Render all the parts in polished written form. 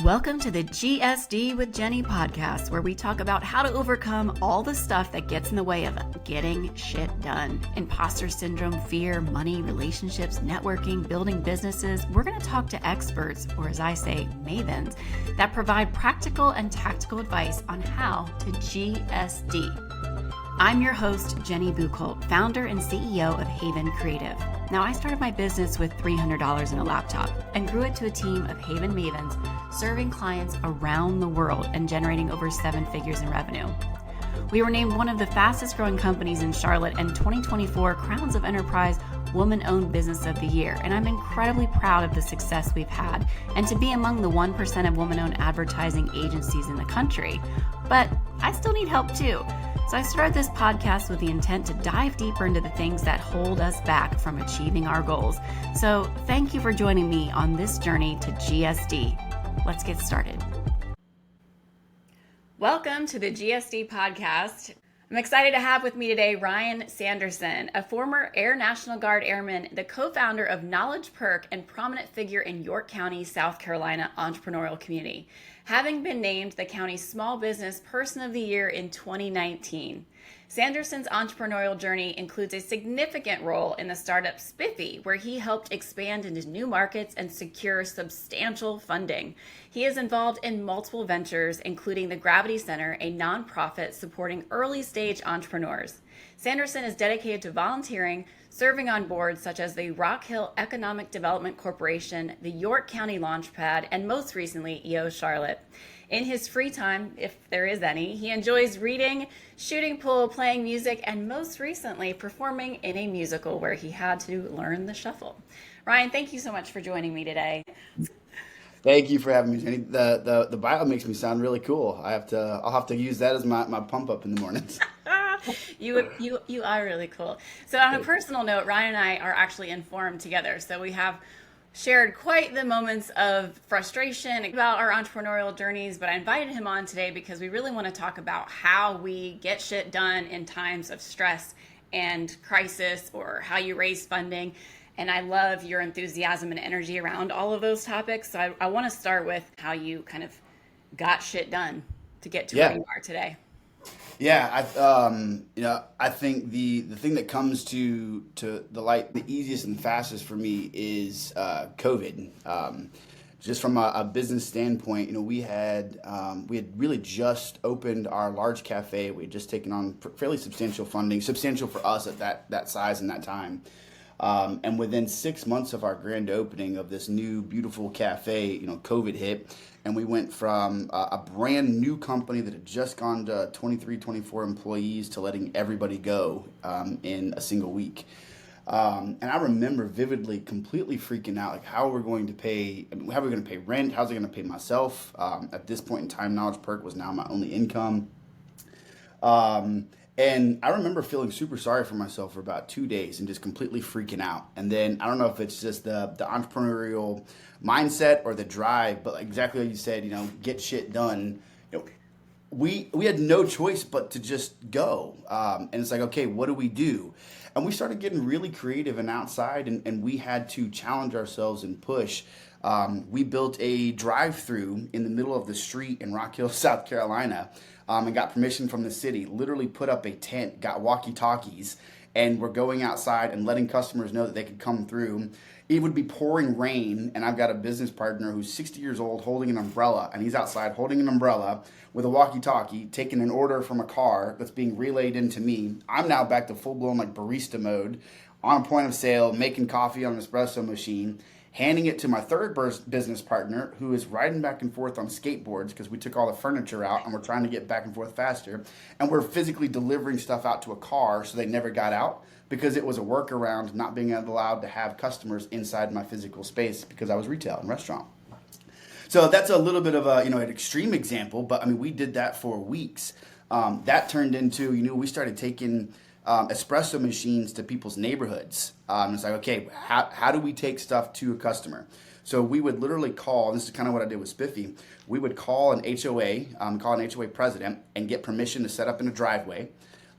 Welcome to the GSD with Jenny podcast, where we talk about how to overcome all the stuff that gets in the way of getting shit done. Imposter syndrome, fear, money, relationships, networking, building businesses. We're going to talk to experts, or as I say, mavens, that provide practical and tactical advice on how to GSD. I'm your host, Jenny Buchholz, founder and CEO of Haven Creative. Now, I started my business with $300 in a laptop and grew it to a team of Haven mavens serving clients around the world and generating over 7 figures in revenue. We were named one of the fastest growing companies in Charlotte and 2024 Crowns of Enterprise Woman-Owned Business of the Year, and I'm incredibly proud of the success we've had and to be among the 1% of woman-owned advertising agencies in the country. But I still need help too. So I started this podcast with the intent to dive deeper into the things that hold us back from achieving our goals. So thank you for joining me on this journey to GSD. Let's get started. Welcome to the GSD podcast. I'm excited to have with me today Ryan Sanderson, a former Air National Guard airman, the co-founder of Knowledge Perk, and prominent figure in York County, South Carolina entrepreneurial community, having been named the county's Small Business Person of the Year in 2019. Sanderson's entrepreneurial journey includes a significant role in the startup Spiffy, where he helped expand into new markets and secure substantial funding. He is involved in multiple ventures, including the Gravity Center, a nonprofit supporting early-stage entrepreneurs. Sanderson is dedicated to volunteering, serving on boards such as the Rock Hill Economic Development Corporation, the York County Launchpad, and most recently, EO Charlotte. In his free time, if there is any, he enjoys reading, shooting pool, playing music, and most recently performing in a musical where he had to learn the shuffle. Ryan, thank you so much for joining me today. Thank you for having me, Jenny. The bio makes me sound really cool. I'll have to use that as my pump up in the mornings. You are really cool. So on a personal note, Ryan and I are actually informed together. So we have shared quite the moments of frustration about our entrepreneurial journeys, but I invited him on today because we really want to talk about how we get shit done in times of stress and crisis, or how you raise funding. And I love your enthusiasm and energy around all of those topics. So I want to start with how you kind of got shit done to get to where you are today. Yeah, I think the thing that comes to the light, the easiest and fastest for me is COVID. Just from a business standpoint, we had really just opened our large cafe. We had just taken on fairly substantial funding, substantial for us at that size and that time. And within 6 months of our grand opening of this new beautiful cafe, COVID hit, and we went from a brand new company that had just gone to 23, 24 employees to letting everybody go in a single week. And I remember vividly, completely freaking out, like how are we going to pay rent? How's it going to pay myself? At this point in time, Knowledge Perk was now my only income. And I remember feeling super sorry for myself for about 2 days and just completely freaking out. And then I don't know if it's just the entrepreneurial mindset or the drive, but exactly like you said, get shit done. We had no choice but to just go. And it's like, okay, what do we do? And we started getting really creative and outside, and we had to challenge ourselves and push. We built a drive-through in the middle of the street in Rock Hill, South Carolina, and got permission from the city, literally put up a tent, got walkie-talkies, and we're going outside and letting customers know that they could come through. It would be pouring rain, and I've got a business partner who's 60 years old holding an umbrella, and he's outside holding an umbrella with a walkie-talkie, taking an order from a car that's being relayed into me. I'm now back to full-blown barista mode, on a point of sale, making coffee on an espresso machine, handing it to my third business partner, who is riding back and forth on skateboards because we took all the furniture out and we're trying to get back and forth faster. And we're physically delivering stuff out to a car so they never got out, because it was a workaround not being allowed to have customers inside my physical space because I was retail and restaurant. So that's a little bit of an extreme example, but we did that for weeks. That turned into, we started taking espresso machines to people's neighborhoods. It's like, okay, how do we take stuff to a customer? So we would literally call, and this is kind of what I did with Spiffy, we would call an HOA, call an HOA president and get permission to set up in a driveway.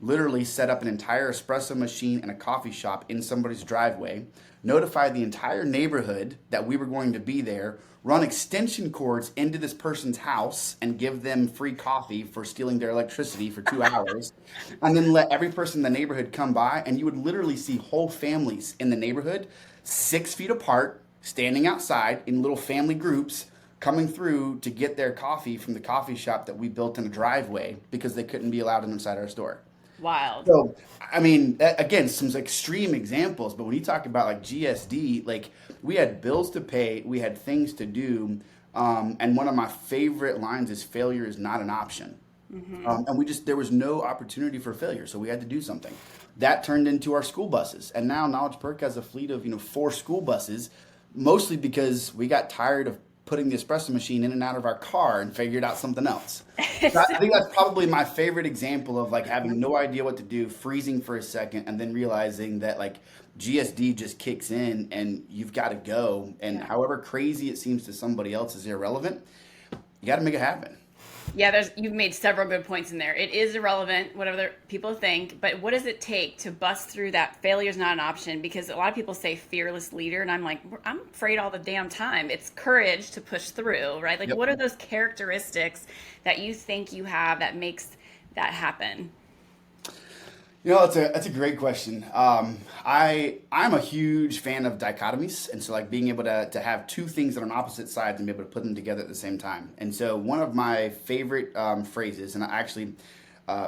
literally set up an entire espresso machine and a coffee shop in somebody's driveway, notify the entire neighborhood that we were going to be there, run extension cords into this person's house and give them free coffee for stealing their electricity for 2 hours, and then let every person in the neighborhood come by, and you would literally see whole families in the neighborhood 6 feet apart, standing outside in little family groups, coming through to get their coffee from the coffee shop that we built in a driveway because they couldn't be allowed inside our store. Wild. So, I mean, again, some extreme examples, but when you talk about like GSD, like we had bills to pay, we had things to do, and one of my favorite lines is failure is not an option. And there was no opportunity for failure, so we had to do something. That turned into our school buses, and now Knowledge Perk has a fleet of 4 school buses, mostly because we got tired of putting the espresso machine in and out of our car and figured out something else. So I think that's probably my favorite example of like having no idea what to do, freezing for a second, and then realizing that like GSD just kicks in and you've got to go. And however crazy it seems to somebody else is irrelevant, you got to make it happen. Yeah, you've made several good points in there. It is irrelevant, what other people think, but what does it take to bust through that failure is not an option? Because a lot of people say fearless leader, and I'm like, I'm afraid all the damn time. It's courage to push through, right? Like, What are those characteristics that you think you have that makes that happen? That's a great question. I'm a huge fan of dichotomies, and so like being able to have two things that are on opposite sides and be able to put them together at the same time. And so one of my favorite phrases, and I actually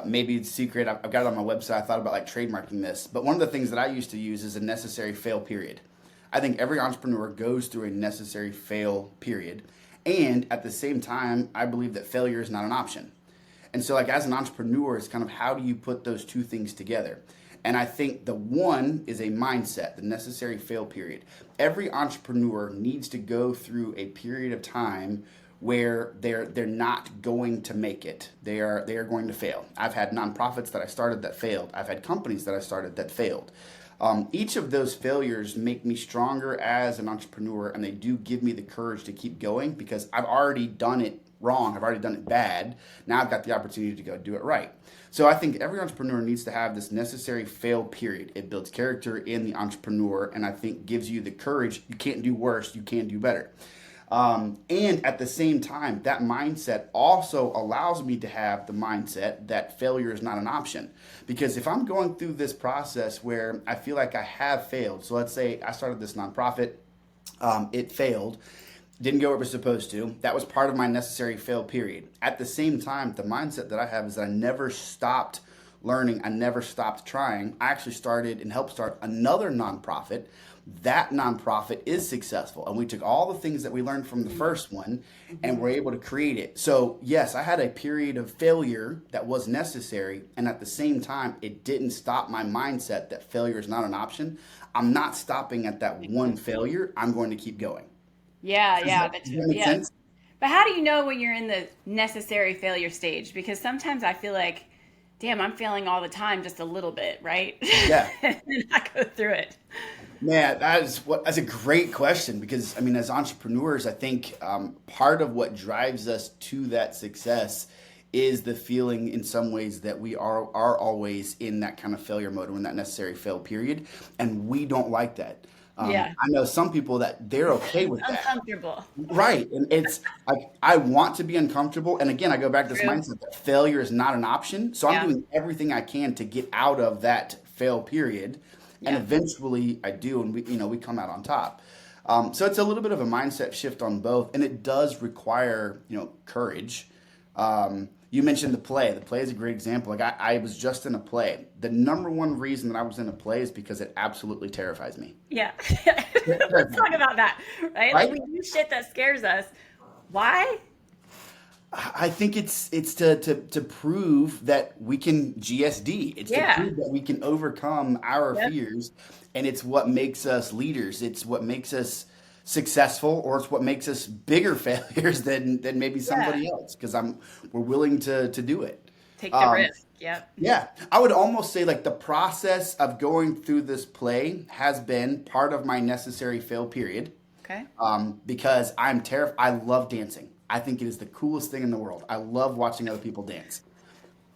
maybe it's secret, I've got it on my website. I thought about like trademarking this, but one of the things that I used to use is a necessary fail period. I think every entrepreneur goes through a necessary fail period, and at the same time, I believe that failure is not an option. And so like as an entrepreneur, it's kind of how do you put those two things together? And I think the one is a mindset, the necessary fail period. Every entrepreneur needs to go through a period of time where they're not going to make it. They are going to fail. I've had nonprofits that I started that failed. I've had companies that I started that failed. Each of those failures make me stronger as an entrepreneur, and they do give me the courage to keep going because I've already done it wrong. I've already done it bad. Now I've got the opportunity to go do it right. So I think every entrepreneur needs to have this necessary fail period. It builds character in the entrepreneur, and I think gives you the courage. You can't do worse. You can do better. And at the same time, that mindset also allows me to have the mindset that failure is not an option. Because if I'm going through this process where I feel like I have failed, so let's say I started this nonprofit, it failed, didn't go where it was supposed to. That was part of my necessary fail period. At the same time, the mindset that I have is that I never stopped learning. I never stopped trying. I actually started and helped start another nonprofit. That nonprofit is successful. And we took all the things that we learned from the first one and were able to create it. So yes, I had a period of failure that was necessary. And at the same time, it didn't stop my mindset that failure is not an option. I'm not stopping at that one failure. I'm going to keep going. Yeah, Does that make sense? But how do you know when you're in the necessary failure stage? Because sometimes I feel like, damn, I'm failing all the time, just a little bit, right? Yeah. And I go through it. Man, that's a great question because, I mean, as entrepreneurs, I think part of what drives us to that success is the feeling in some ways that we are always in that kind of failure mode or in that necessary fail period. And we don't like that. I know some people that they're okay with that. Uncomfortable. Right. And it's like, I want to be uncomfortable. And again, I go back to this mindset that failure is not an option. So I'm doing everything I can to get out of that fail period. And eventually I do. And we come out on top. So it's a little bit of a mindset shift on both. And it does require, courage. You mentioned the play. The play is a great example. Like I was just in a play. The number one reason that I was in a play is because it absolutely terrifies me. Yeah. Let's talk about that, right? Like we do shit that scares us. Why? I think it's to prove that we can GSD. It's to prove that we can overcome our fears, and it's what makes us leaders. It's what makes us successful, or it's what makes us bigger failures than maybe somebody else, because we're willing to do it. Take the risk. Yep. Yeah. I would almost say like the process of going through this play has been part of my necessary fail period. Okay. Because I'm terrified. I love dancing. I think it is the coolest thing in the world. I love watching other people dance.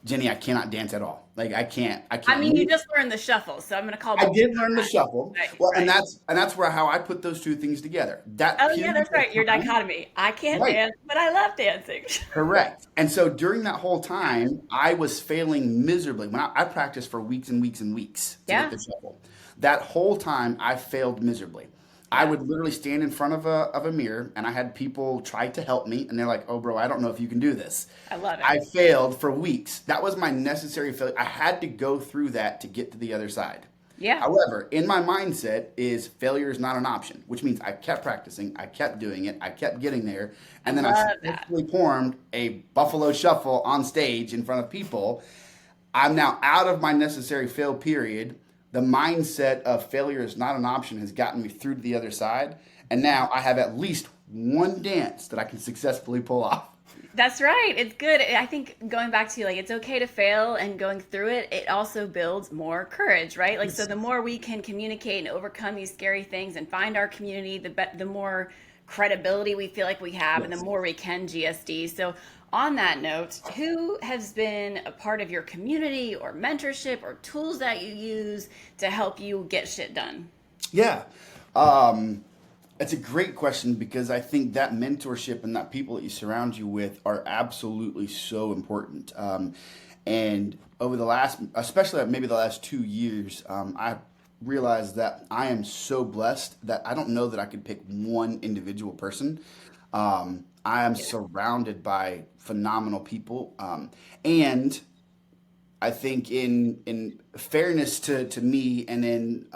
Jenny, I cannot dance at all. Like I I can't mean, you move. just learned the shuffle, so I'm going to call I bullshit did on learn the that. shuffle. Right, Well, and right. that's where how I put those two things together. That Oh, yeah, period that's right. Your of time, dichotomy. I can't right? dance, but I love dancing. Correct. And so during that whole time, I was failing miserably. When I practiced for weeks and weeks and weeks to get Yeah, the shuffle, that whole time I failed miserably. I yeah. would literally stand in front of a mirror, and I had people try to help me, and they're like, "Oh, bro, I don't know if you can do this." I love it. I failed for weeks. That was my necessary failure. I had to go through that to get to the other side. Yeah, However, in my mindset is failure is not an option, which means I kept practicing, I kept doing it, I kept getting there, I and then I love that. successfully performed a Buffalo Shuffle on stage in front of people. I'm now out of my necessary fail period. The mindset of failure is not an option has gotten me through to the other side, and now I have at least one dance that I can successfully pull off. That's right. It's good. I think going back to like it's okay to fail and going through it, it also builds more courage, right? Like so the more we can communicate and overcome these scary things and find our community, the more credibility we feel like we have and the Yes. more we can GSD. So on that note, who has been a part of your community or mentorship or tools that you use to help you get shit done? Yeah. Um, it's a great question because I think that mentorship and that people that you surround you with are absolutely so important. And over the last, especially maybe the last 2 years, I realized that I am so blessed that I don't know that I could pick one individual person. I am Yeah. surrounded by phenomenal people. And I think in fairness to me and in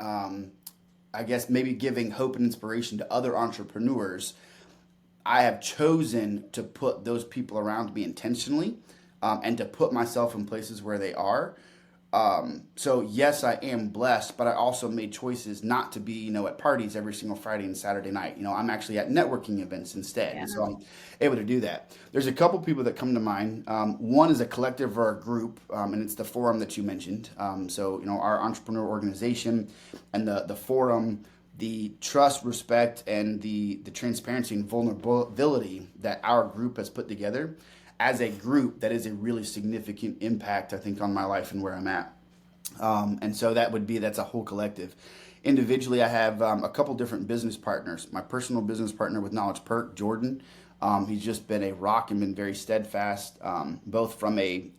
I guess maybe giving hope and inspiration to other entrepreneurs, I have chosen to put those people around me intentionally and to put myself in places where they are. So yes, I am blessed, but I also made choices not to be, at parties every single Friday and Saturday night. I'm actually at networking events instead, Yeah. and so I'm able to do that. There's a couple people that come to mind. One is a collective or a group, and it's the forum that you mentioned. So our entrepreneur organization and the forum, the trust, respect, and the transparency and vulnerability that our group has put together as a group that is a really significant impact, I think, on my life and where I'm at. And so that's a whole collective. Individually, I have a couple different business partners. My personal business partner with Knowledge Perk, Jordan. He's just been a rock and been very steadfast, both from a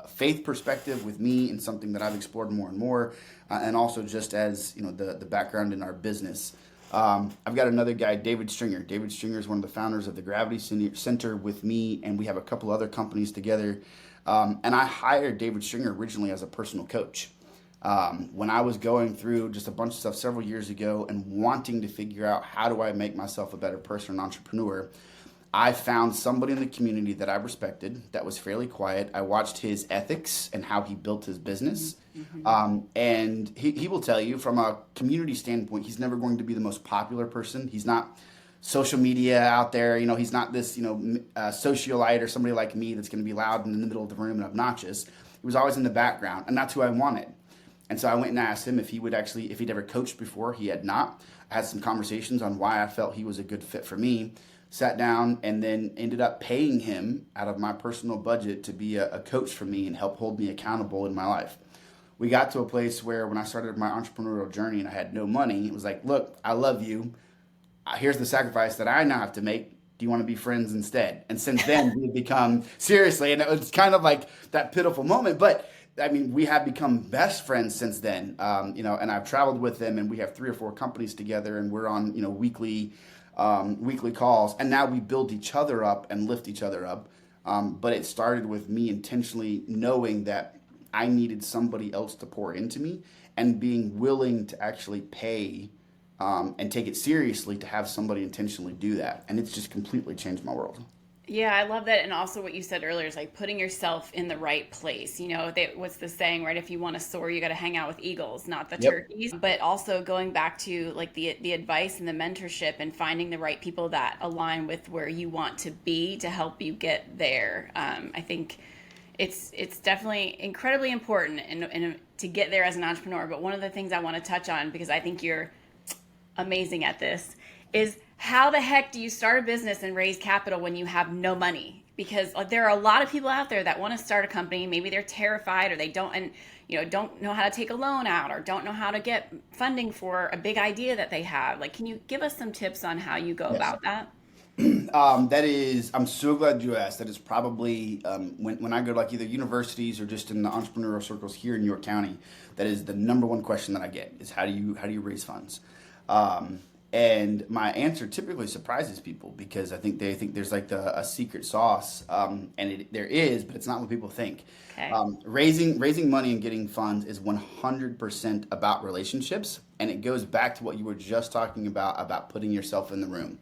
faith perspective with me and something that I've explored more and more, and also just as the background in our business. I've got another guy, David Stringer. David Stringer is one of the founders of the Gravity Center with me, and we have a couple other companies together. And I hired David Stringer originally as a personal coach. When I was going through just a bunch of stuff several years ago and wanting to figure out how do I make myself a better person, an entrepreneur, I found somebody in the community that I respected that was fairly quiet. I watched his ethics and how he built his business. And he will tell you from a community standpoint, he's never going to be the most popular person. He's not social media out there. He's not this, socialite or somebody like me that's going to be loud in the middle of the room and obnoxious. He was always in the background, and that's who I wanted. And so I went and asked him if he'd ever coached before. He had not. I had some conversations on why I felt he was a good fit for me. Sat down and then ended up paying him out of my personal budget to be a coach for me and help hold me accountable in my life. We got to a place where when I started my entrepreneurial journey and I had no money, it was like, look, I love you. Here's the sacrifice that I now have to make. Do you want to be friends instead? And since then, we've become seriously, and it was kind of like that pitiful moment. But I mean, we have become best friends since then. And I've traveled with him, and we have 3 or 4 companies together, and we're on weekly calls. And now we build each other up and lift each other up. But it started with me intentionally knowing that I needed somebody else to pour into me and being willing to actually pay and take it seriously to have somebody intentionally do that. And it's just completely changed my world. Yeah, I love that. And also what you said earlier is like putting yourself in the right place. What's the saying, right? If you want to soar, you got to hang out with eagles, not the Yep. turkeys. But also going back to like the advice and the mentorship and finding the right people that align with where you want to be to help you get there. I think it's definitely incredibly important and to get there as an entrepreneur. But one of the things I want to touch on, because I think you're amazing at this, is how the heck do you start a business and raise capital when you have no money? Because like, there are a lot of people out there that want to start a company. Maybe they're terrified, or they don't, and don't know how to take a loan out, or don't know how to get funding for a big idea that they have. Like, can you give us some tips on how you go Yes. about that? That is, I'm so glad you asked. That is probably when I go to like either universities or just in the entrepreneurial circles here in New York County, that is the number one question that I get is how do you raise funds? And my answer typically surprises people because I think they think there's like a secret sauce, and there is, but it's not what people think. Okay. Raising money and getting funds is 100% about relationships, and it goes back to what you were just talking about putting yourself in the room.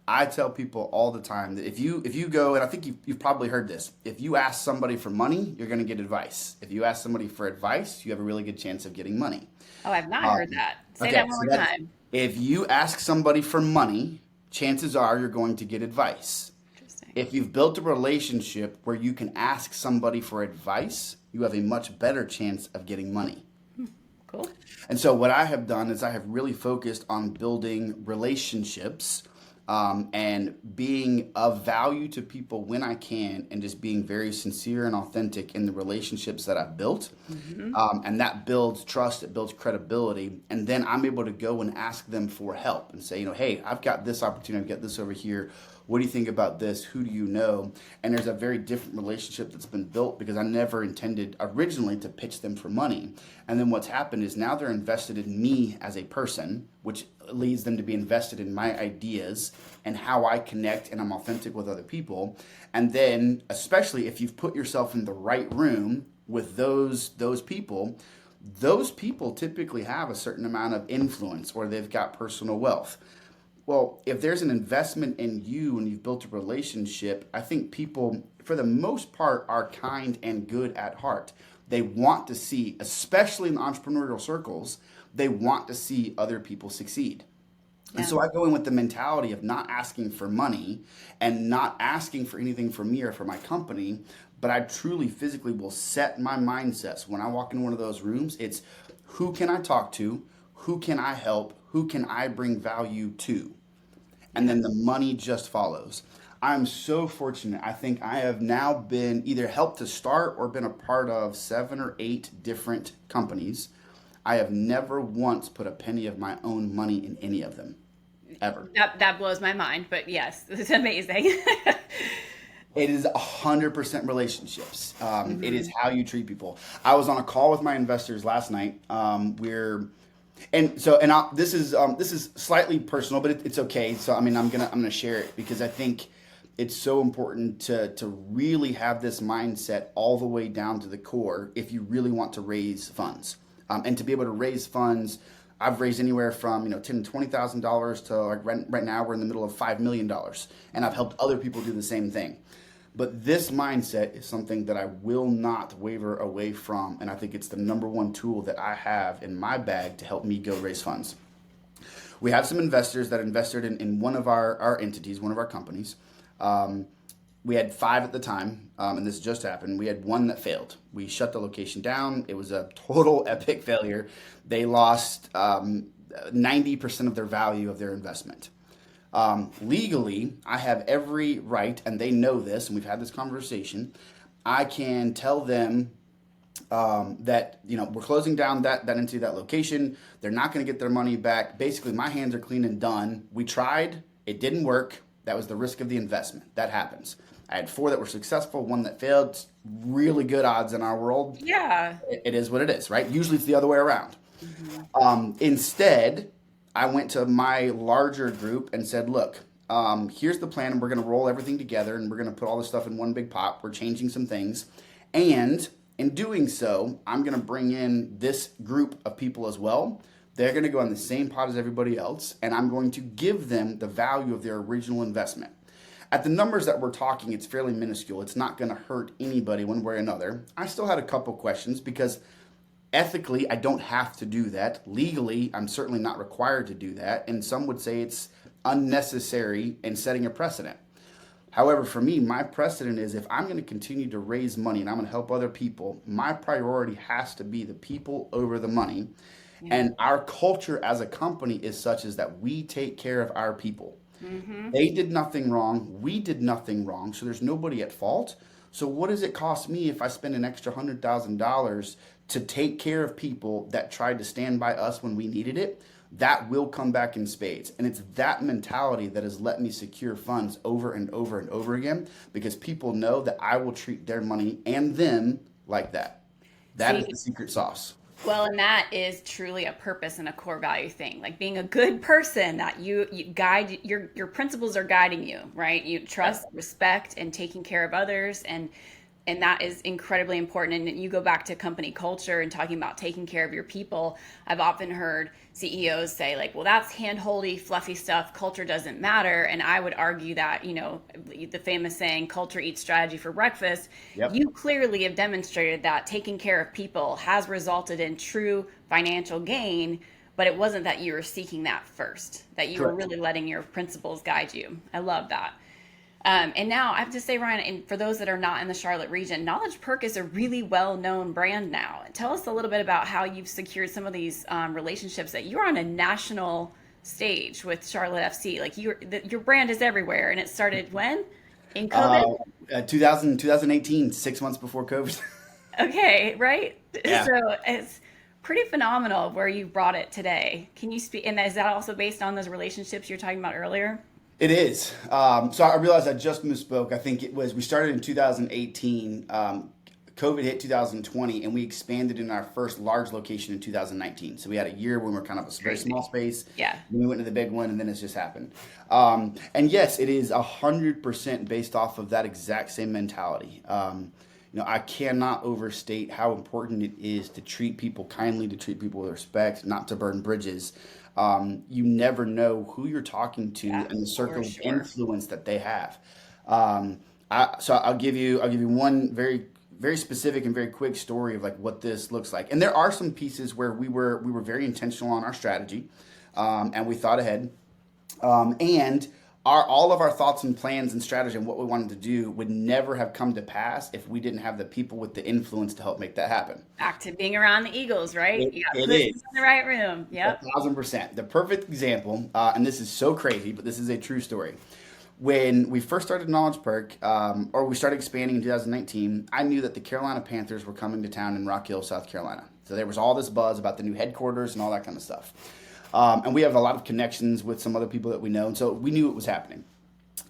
I tell people all the time that if you go, and I think you've probably heard this, if you ask somebody for money, you're going to get advice. If you ask somebody for advice, you have a really good chance of getting money. Oh, I've not heard that. Say Okay, that one so more that's time. if you ask somebody for money, chances are you're going to get advice. Interesting. If you've built a relationship where you can ask somebody for advice, you have a much better chance of getting money. Cool. And so what I have done is I have really focused on building relationships, and being of value to people when I can, and just being very sincere and authentic in the relationships that I've built. And that builds trust, it builds credibility. And then I'm able to go and ask them for help and say, hey, I've got this opportunity, I've got this over here. What do you think about this? Who do you know? And there's a very different relationship that's been built because I never intended originally to pitch them for money. And then what's happened is now they're invested in me as a person, which leads them to be invested in my ideas and how I connect and I'm authentic with other people. And then, especially if you've put yourself in the right room with those people typically have a certain amount of influence, or they've got personal wealth. Well, if there's an investment in you and you've built a relationship, I think people, for the most part, are kind and good at heart. They want to see, especially in the entrepreneurial circles, they want to see other people succeed. Yeah. And so I go in with the mentality of not asking for money and not asking for anything for me or for my company, but I truly physically will set my mindsets. When I walk in one of those rooms, it's who can I talk to? Who can I help? Who can I bring value to? And then the money just follows. I'm so fortunate. I think I have now been either helped to start or been a part of 7 or 8 different companies. I have never once put a penny of my own money in any of them, ever. That blows my mind, but yes, it's amazing. It is 100% relationships. It is how you treat people. I was on a call with my investors last night. This is slightly personal, but it's okay. So I mean, I'm gonna share it because I think it's so important to really have this mindset all the way down to the core if you really want to raise funds, and to be able to raise funds. I've raised anywhere from $10,000 to $20,000 to like right now we're in the middle of $5 million, and I've helped other people do the same thing. But this mindset is something that I will not waver away from, and I think it's the number one tool that I have in my bag to help me go raise funds. We have some investors that invested in one of our entities, one of our companies. We had 5 at the time, and this just happened. We had 1 that failed. We shut the location down. It was a total epic failure. They lost 90% of their value of their investment. Legally, I have every right, and they know this, and we've had this conversation. I can tell them that we're closing down that entity, that location. They're not going to get their money back. Basically, my hands are clean and done. We tried. It didn't work. That was the risk of the investment. That happens. I had 4 that were successful, 1 that failed. It's really good odds in our world. Yeah. It is what it is, right? Usually it's the other way around. Instead, I went to my larger group and said, look, here's the plan, and we're going to roll everything together, and we're going to put all this stuff in one big pot. We're changing some things. And in doing so, I'm going to bring in this group of people as well. They're going to go in the same pot as everybody else, and I'm going to give them the value of their original investment. At the numbers that we're talking, it's fairly minuscule. It's not going to hurt anybody one way or another. I still had a couple questions because ethically, I don't have to do that. Legally, I'm certainly not required to do that. And some would say it's unnecessary and setting a precedent. However, for me, my precedent is if I'm going to continue to raise money and I'm going to help other people, my priority has to be the people over the money. And our culture as a company is such as that we take care of our people. Mm-hmm. They did nothing wrong. We did nothing wrong. So there's nobody at fault. So what does it cost me if I spend an extra $100,000 to take care of people that tried to stand by us when we needed it? That will come back in spades. And it's that mentality that has let me secure funds over and over and over again, because people know that I will treat their money and them like that. That is the secret sauce. Well, and that is truly a purpose and a core value thing. Like being a good person, that you guide, your principles are guiding you, right? You trust, respect, and taking care of others, and that is incredibly important. And you go back to company culture and talking about taking care of your people. I've often heard CEOs say like, well, that's hand-holdy, fluffy stuff. Culture doesn't matter. And I would argue that, the famous saying, culture eats strategy for breakfast. Yep. You clearly have demonstrated that taking care of people has resulted in true financial gain, but it wasn't that you were seeking that first, that you were really letting your principles guide you. I love that. And now I have to say, Ryan, and for those that are not in the Charlotte region, Knowledge Perk is a really well-known brand now. Tell us a little bit about how you've secured some of these relationships, that you're on a national stage with Charlotte FC. Like your brand is everywhere, and it started when? In COVID? 2018, 6 months before COVID. Okay, right? Yeah. So it's pretty phenomenal where you brought it today. Can you speak, and is that also based on those relationships you're talking about earlier? It is. So I realized I just misspoke. I think we started in 2018. COVID hit 2020, and we expanded in our first large location in 2019. So we had a year when we were kind of a very small space. Yeah. Then we went to the big one, and then it's just happened. And yes, it is 100% based off of that exact same mentality. I cannot overstate how important it is to treat people kindly, to treat people with respect, not to burn bridges. You never know who you're talking to and the circle of influence that they have. So I'll give you one very, very specific and very quick story of like what this looks like. And there are some pieces where we were very intentional on our strategy, and we thought ahead, and all of our thoughts and plans and strategy and what we wanted to do would never have come to pass if we didn't have the people with the influence to help make that happen. Back to being around the Eagles, right? It You got is. in the right room. Yep. 1,000%. The perfect example, and this is so crazy, but this is a true story. When we first started Knowledge Perk, or we started expanding in 2019, I knew that the Carolina Panthers were coming to town in Rock Hill, South Carolina. So there was all this buzz about the new headquarters and all that kind of stuff. And we have a lot of connections with some other people that we know, and so we knew it was happening.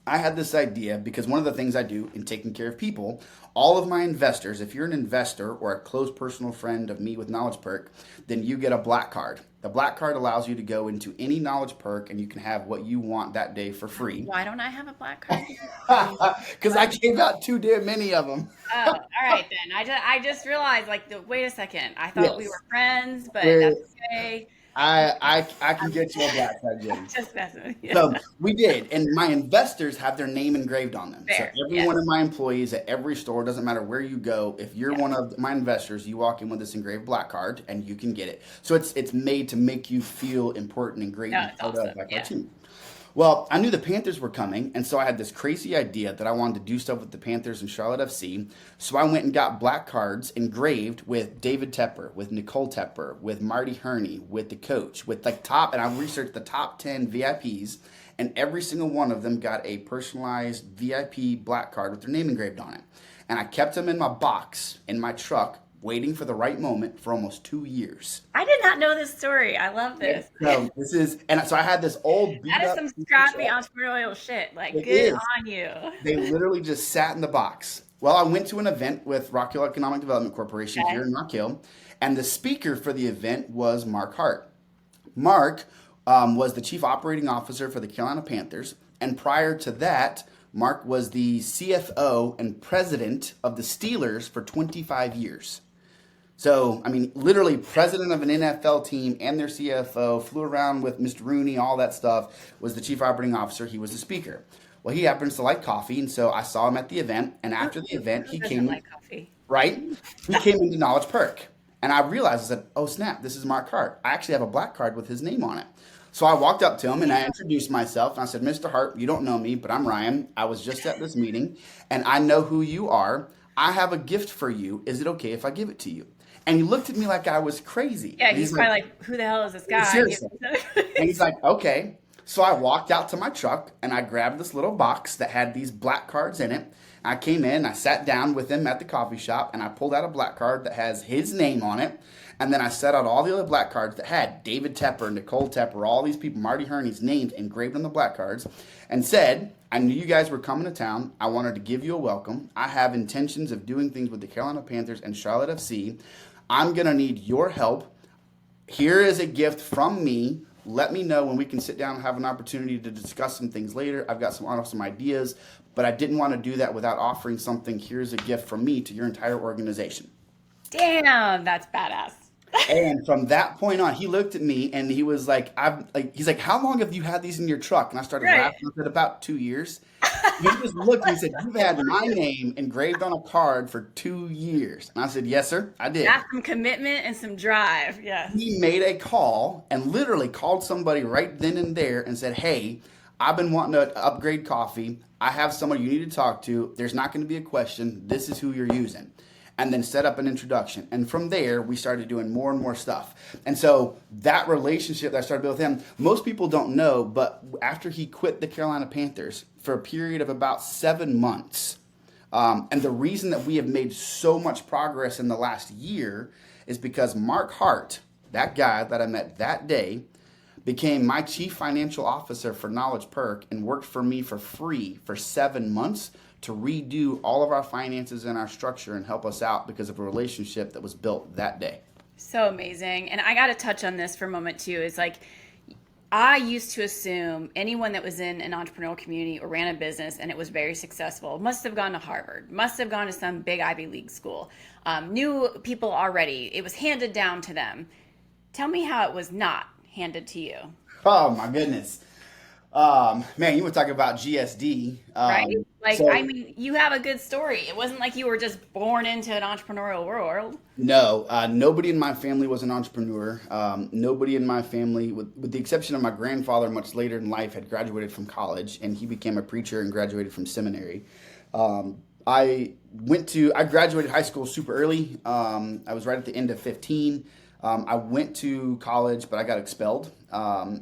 I had this idea because one of the things I do in taking care of people, all of my investors, if you're an investor or a close personal friend of me with Knowledge Perk, then you get a black card. The black card allows you to go into any Knowledge Perk and you can have what you want that day for free. Why don't I have a black card? Because I gave out too damn many of them. Oh, all right then. I just realized, wait a second. I thought we were friends, but We're- that's okay. I can get you a black card, Jenny. Just messing with you. So we did, and my investors have their name engraved on them. Fair, So every one of my employees at every store, doesn't matter where you go, if you're one of my investors, you walk in with this engraved black card, and you can get it. So it's made to make you feel important and great and part of our team. Well, I knew the Panthers were coming, and so I had this crazy idea that I wanted to do stuff with the Panthers and Charlotte FC. So I went and got black cards engraved with David Tepper, with Nicole Tepper, with Marty Herney, with the coach, with and I researched the top 10 VIPs, and every single one of them got a personalized VIP black card with their name engraved on it. And I kept them in my box, in my truck, waiting for the right moment for almost 2 years. I did not know this story. I love this. So so I had this old beat That is up some scrappy entrepreneurial shit. Good on you. They literally just sat in the box. Well, I went to an event with Rock Hill Economic Development Corporation here in Rock Hill, and the speaker for the event was Mark Hart. Mark was the chief operating officer for the Carolina Panthers, and prior to that, Mark was the CFO and president of the Steelers for 25 years. So, I mean, literally president of an NFL team and their CFO, flew around with Mr. Rooney, all that stuff, was the chief operating officer. He was the speaker. Well, he happens to like coffee, and so I saw him at the event, and after the event, he came like coffee. Right? He came into Knowledge Perk. And I realized, I said, oh, snap, this is Mark Hart. I actually have a black card with his name on it. So I walked up to him, and I introduced myself, and I said, Mr. Hart, you don't know me, but I'm Ryan. I was just at this meeting, and I know who you are. I have a gift for you. Is it okay if I give it to you? And he looked at me like I was crazy. Yeah, And he's he's like, probably like, who the hell is this guy? seriously. And he's like, okay. So I walked out to my truck and I grabbed this little box that had these black cards in it. I came in, I sat down with him at the coffee shop, and I pulled out a black card that has his name on it. And then I set out all the other black cards that had David Tepper, Nicole Tepper, all these people, Marty Herney's names engraved on the black cards, and said, I knew you guys were coming to town. I wanted to give you a welcome. I have intentions of doing things with the Carolina Panthers and Charlotte FC. I'm going to need your help. Here is a gift from me. Let me know when we can sit down and have an opportunity to discuss some things later. I've got some awesome ideas, but I didn't want to do that without offering something. Here's a gift from me to your entire organization. Damn, that's badass. And from that point on, he looked at me and he was like, he's like, how long have you had these in your truck? And I started laughing. I said, about 2 years. He just looked and he said, you've had my name engraved on a card for 2 years. And I said, yes, sir, I did. That's some commitment and some drive. Yeah. He made a call and literally called somebody right then and there and said, hey, I've been wanting to upgrade coffee. I have someone you need to talk to. There's not going to be a question. This is who you're using. And then set up an introduction. And from there, we started doing more and more stuff. And so that relationship that I started with him, most people don't know, but after he quit the Carolina Panthers for a period of about 7 months, and the reason that we have made so much progress in the last year is because Mark Hart, that guy that I met that day, became my chief financial officer for Knowledge Perk and worked for me for free for 7 months to redo all of our finances and our structure and help us out because of a relationship that was built that day. So amazing. And I got to touch on this for a moment too. It's like, I used to assume anyone that was in an entrepreneurial community or ran a business and it was very successful must have gone to Harvard, must have gone to some big Ivy League school, knew people already. It was handed down to them. Tell me how it was not handed to you. Oh my goodness. Man, you were talking about GSD. Right? Like, I mean, you have a good story. It wasn't like you were just born into an entrepreneurial world. No, nobody in my family was an entrepreneur. Nobody in my family, with the exception of my grandfather, much later in life, had graduated from college, and he became a preacher and graduated from seminary. I graduated high school super early. I was right at the end of 15. I went to college, but I got expelled,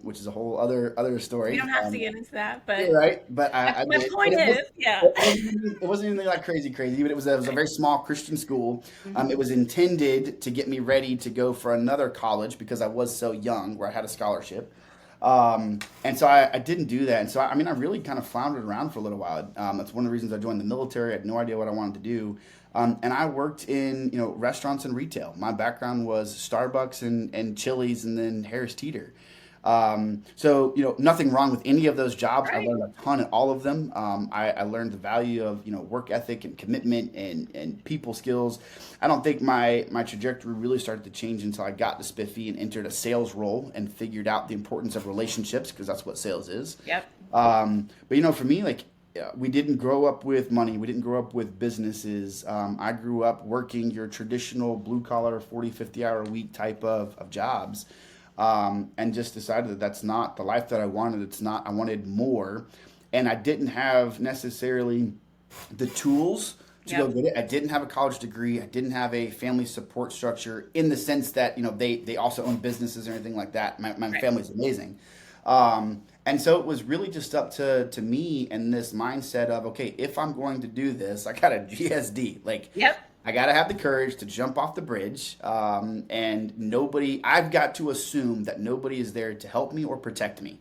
which is a whole other story. We don't have to get into that, but right. But I my did. point is, yeah, it wasn't anything like crazy, but it was a very small Christian school. It was intended to get me ready to go for another college because I was so young, where I had a scholarship. And so I didn't do that. And so, I really kind of floundered around for a little while. That's one of the reasons I joined the military. I had no idea what I wanted to do. And I worked in, restaurants and retail. My background was Starbucks and Chili's and then Harris Teeter. So, nothing wrong with any of those jobs. Right. I learned a ton at all of them. I learned the value of, work ethic and commitment and people skills. I don't think my trajectory really started to change until I got to Spiffy and entered a sales role and figured out the importance of relationships, because that's what sales is. Yep. But, for me, we didn't grow up with money. We didn't grow up with businesses. I grew up working your traditional blue-collar 40, 50-hour week type of jobs, and just decided that that's not the life that I wanted. I wanted more, and I didn't have necessarily the tools to go get it. I didn't have a college degree. I didn't have a family support structure in the sense that, they also own businesses or anything like that. My Right. family's amazing. And so it was really just up to me and this mindset of, okay, if I'm going to do this, I got a GSD. Yep. I got to have the courage to jump off the bridge. I've got to assume that nobody is there to help me or protect me.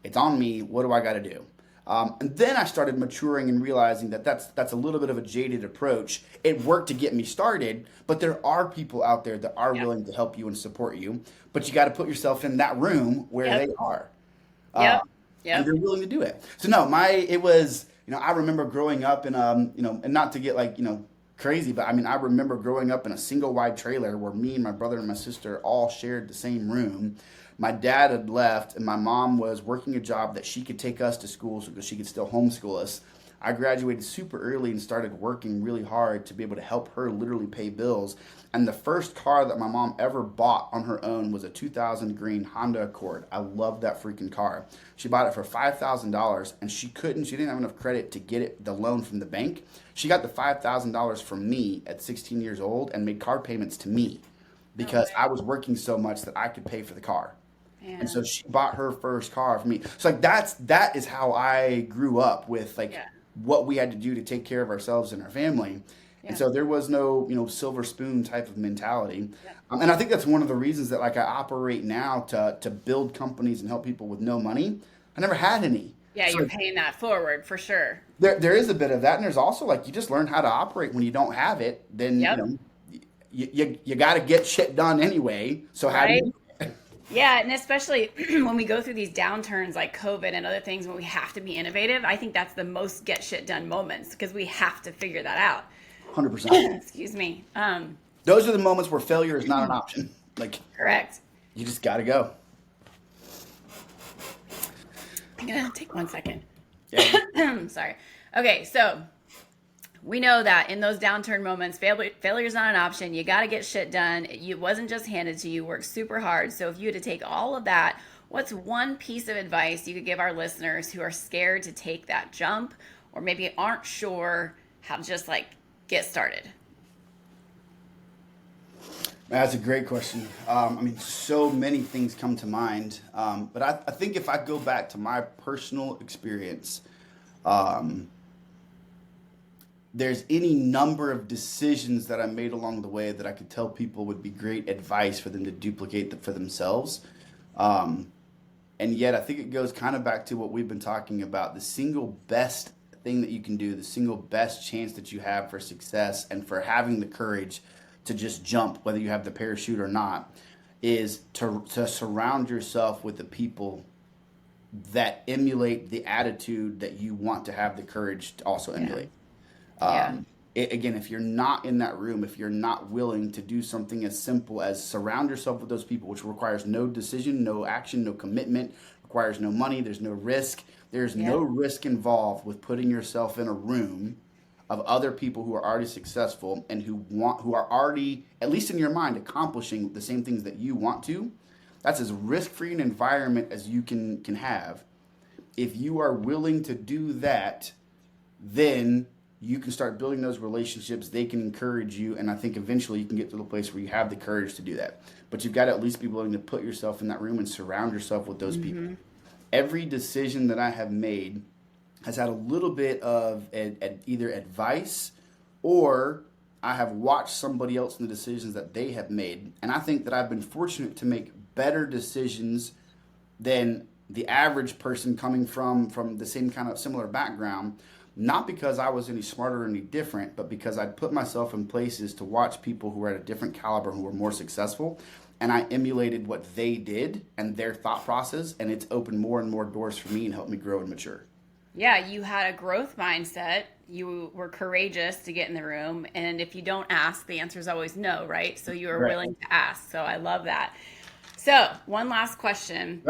It's on me. What do I got to do? And then I started maturing and realizing that that's a little bit of a jaded approach. It worked to get me started, but there are people out there that are willing to help you and support you. But you got to put yourself in that room where they are. Yep. And they're willing to do it. So no, it was, I remember growing up in, and not to get crazy, but I remember growing up in a single wide trailer where me and my brother and my sister all shared the same room. My dad had left and my mom was working a job that she could take us to school so that she could still homeschool us. I graduated super early and started working really hard to be able to help her literally pay bills. And the first car that my mom ever bought on her own was a 2000 green Honda Accord. I loved that freaking car. She bought it for $5,000 and she didn't have enough credit to get the loan from the bank. She got the $5,000 from me at 16 years old and made car payments to me. because I was working so much that I could pay for the car. Yeah. And so she bought her first car for me. So like that is how I grew up with like what we had to do to take care of ourselves and our family. And so there was no, silver spoon type of mentality. And I think that's one of the reasons that like I operate now to build companies and help people with no money. I never had any. Yeah, so you're paying that forward for sure. There is a bit of that. And there's also like you just learn how to operate when you don't have it. Then, you got to get shit done anyway. So how do you? Yeah, and especially when we go through these downturns like COVID and other things when we have to be innovative, I think that's the most get shit done moments because we have to figure that out. 100%. Excuse me. Those are the moments where failure is not an option. Like, correct. You just got to go. I'm going to take 1 second. Yeah. Sorry. Okay, so we know that in those downturn moments, failure is not an option. You got to get shit done. It wasn't just handed to you. Work super hard. So if you had to take all of that, what's one piece of advice you could give our listeners who are scared to take that jump or maybe aren't sure how to just like get started? That's a great question. So many things come to mind. But I think if I go back to my personal experience, there's any number of decisions that I made along the way that I could tell people would be great advice for them to duplicate for themselves. And yet I think it goes kind of back to what we've been talking about. The single best thing that you can do, the single best chance that you have for success and for having the courage to just jump, whether you have the parachute or not, is to surround yourself with the people that emulate the attitude that you want to have the courage to also emulate. Again, if you're not in that room, if you're not willing to do something as simple as surround yourself with those people, which requires no decision, no action, no commitment, requires no money, there's no risk. There's no risk involved with putting yourself in a room of other people who are already successful and who are already, at least in your mind, accomplishing the same things that you want to. That's as risk-free an environment as you can have. If you are willing to do that, then you can start building those relationships. They can encourage you, and I think eventually you can get to the place where you have the courage to do that. But you've got to at least be willing to put yourself in that room and surround yourself with those people. Every decision that I have made has had a little bit of either advice or I have watched somebody else in the decisions that they have made. And I think that I've been fortunate to make better decisions than the average person coming from the same kind of similar background. Not because I was any smarter or any different, but because I'd put myself in places to watch people who were at a different caliber, who were more successful. And I emulated what they did and their thought process. And it's opened more and more doors for me and helped me grow and mature. Yeah, you had a growth mindset. You were courageous to get in the room. And if you don't ask, the answer is always no, right? So you were willing to ask. So I love that. So one last question,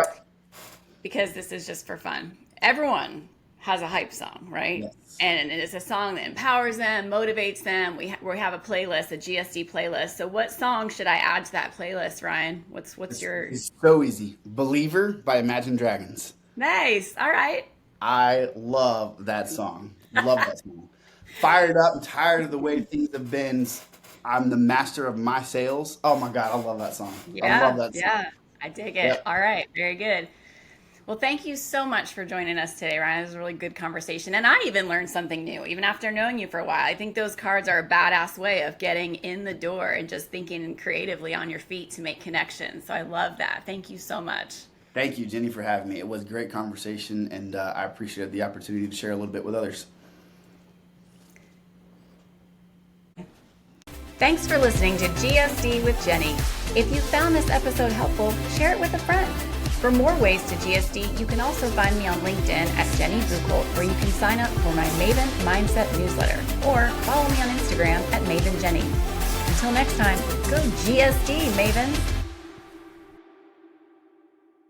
because this is just for fun. Everyone has a hype song, right? Yes. And it's a song that empowers them, motivates them. We have a playlist, a GSD playlist. So what song should I add to that playlist, Ryan? What's your... It's so easy. Believer by Imagine Dragons. Nice. All right. I love that song. Love that song. Fired up and tired of the way things have been. I'm the master of my sales. Oh my God, I love that song. I love that song. Yeah, I dig it. Yep. All right. Very good. Well, thank you so much for joining us today, Ryan. It was a really good conversation. And I even learned something new, even after knowing you for a while. I think those cards are a badass way of getting in the door and just thinking creatively on your feet to make connections. So I love that. Thank you so much. Thank you, Jenny, for having me. It was a great conversation, and I appreciated the opportunity to share a little bit with others. Thanks for listening to GSD with Jenny. If you found this episode helpful, share it with a friend. For more ways to GSD, you can also find me on LinkedIn at Jenny Buchholz, where you can sign up for my Maven Mindset newsletter, or follow me on Instagram at Maven Jenny. Until next time, go GSD, Mavens!